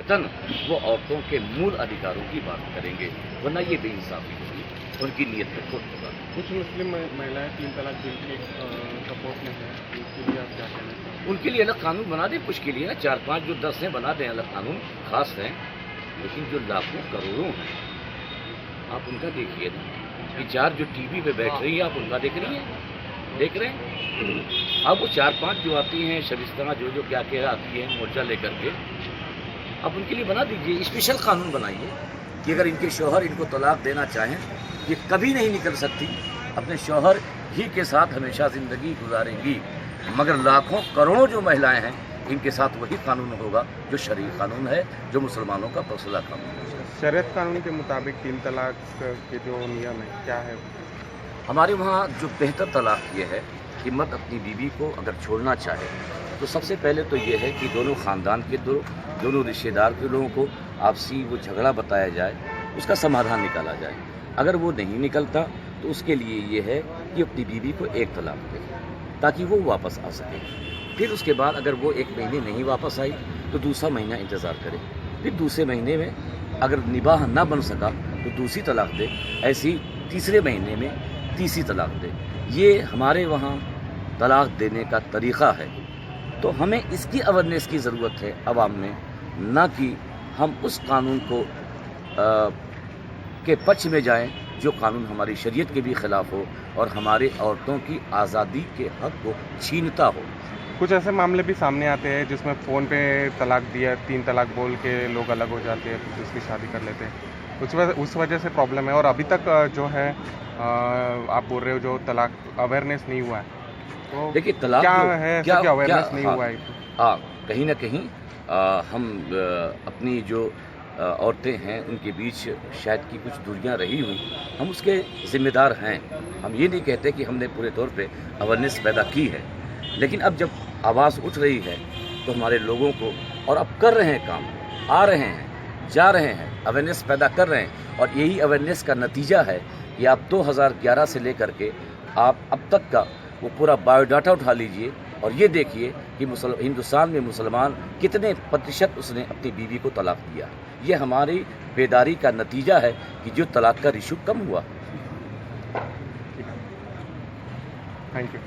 सराहतन वो औरतों के मूल अधिकारों की बात करेंगे, वरना ये बेइंसाफी होगी, उनकी नीयत पे खोट होगा। कुछ मुस्लिम महिलाएं 3 तलाक बिल के सपोर्ट में हैं, उसके लिए आप क्या कहना चाहेंगे? उनके लिए अलग कानून बना दें, कुछ के लिए 4-5 जो 10 हैं बना दें अलग कानून खास हैं, लेकिन जो लाखों करोड़ों हैं आप उनका देखिए ना, कि 4 जो टीवी पे बैठ रही है आप उनका देख रही हैं, देख रहे हैं। अब वो 4-5 जो आती हैं शबिस्ता जो क्या क्या आती है मोर्चा लेकर के, आप उनके लिए बना दीजिए, स्पेशल कानून बनाइए कि अगर इनके शौहर इनको तलाक देना चाहें, ये कभी नहीं निकल सकती, अपने शौहर ही के साथ हमेशा ज़िंदगी गुजारेंगी, मगर लाखों करोड़ों जो महिलाएं हैं इनके साथ वही कानून होगा जो शरई कानून है, जो मुसलमानों का पसंदीदा कानून है। शरीयत कानून के मुताबिक 3 तलाक के जो नियम है क्या है? हमारे वहाँ जो बेहतर तलाक ये है कि मर्द अपनी बीवी को अगर छोड़ना चाहे तो सबसे पहले तो ये है कि दोनों ख़ानदान के दोनों रिश्तेदार के लोगों को आपसी वो झगड़ा बताया जाए, उसका समाधान निकाला जाए। अगर वो नहीं निकलता तो उसके लिए ये है कि अपनी बीवी को 1 तलाक दे ताकि वो वापस आ सके। फिर उसके बाद अगर वो 1 महीने नहीं वापस आई तो दूसरा महीना इंतज़ार करे, फिर दूसरे महीने में अगर निबाह ना बन सका तो दूसरी तलाक दे, ऐसी तीसरे महीने में तीसरी तलाक दे। ये हमारे वहाँ तलाक देने का तरीक़ा है। तो हमें इसकी अवेयरनेस की ज़रूरत है आवाम में, ना कि हम उस कानून को के पक्ष में जाएं जो कानून हमारी शरीयत के भी ख़िलाफ़ हो और हमारे औरतों की आज़ादी के हक़ को छीनता हो। कुछ ऐसे मामले भी सामने आते हैं जिसमें फ़ोन पे तलाक दिया, 3 तलाक बोल के लोग अलग हो जाते हैं, फिर दूसरी शादी कर लेते हैं। उस वजह से प्रॉब्लम है और अभी तक जो है आप बोल रहे हो जो तलाक अवेयरनेस नहीं हुआ है, तो देखिए तलाक क्या है ऐसा कि अवेयरनेस नहीं हुआ है? हाँ, कहीं ना कहीं हम अपनी जो औरतें हैं उनके बीच शायद की कुछ दूरियां रही हुई, हम उसके ज़िम्मेदार हैं। हम ये नहीं कहते कि हमने पूरे तौर पे अवेयरनेस पैदा की है, लेकिन अब जब आवाज़ उठ रही है तो हमारे लोगों को, और अब कर रहे हैं काम, आ रहे हैं, जा रहे हैं, अवेयरनेस पैदा कर रहे हैं, और यही अवेयरनेस का नतीजा है कि आप 2011 से लेकर के आप अब तक का वो पूरा बायोडाटा उठा लीजिए और ये देखिए कि हिंदुस्तान में मुसलमान कितने प्रतिशत उसने अपनी बीवी को तलाक दिया। ये हमारी बेदारी का नतीजा है कि जो तलाक का रेशो कम हुआ। Thank you.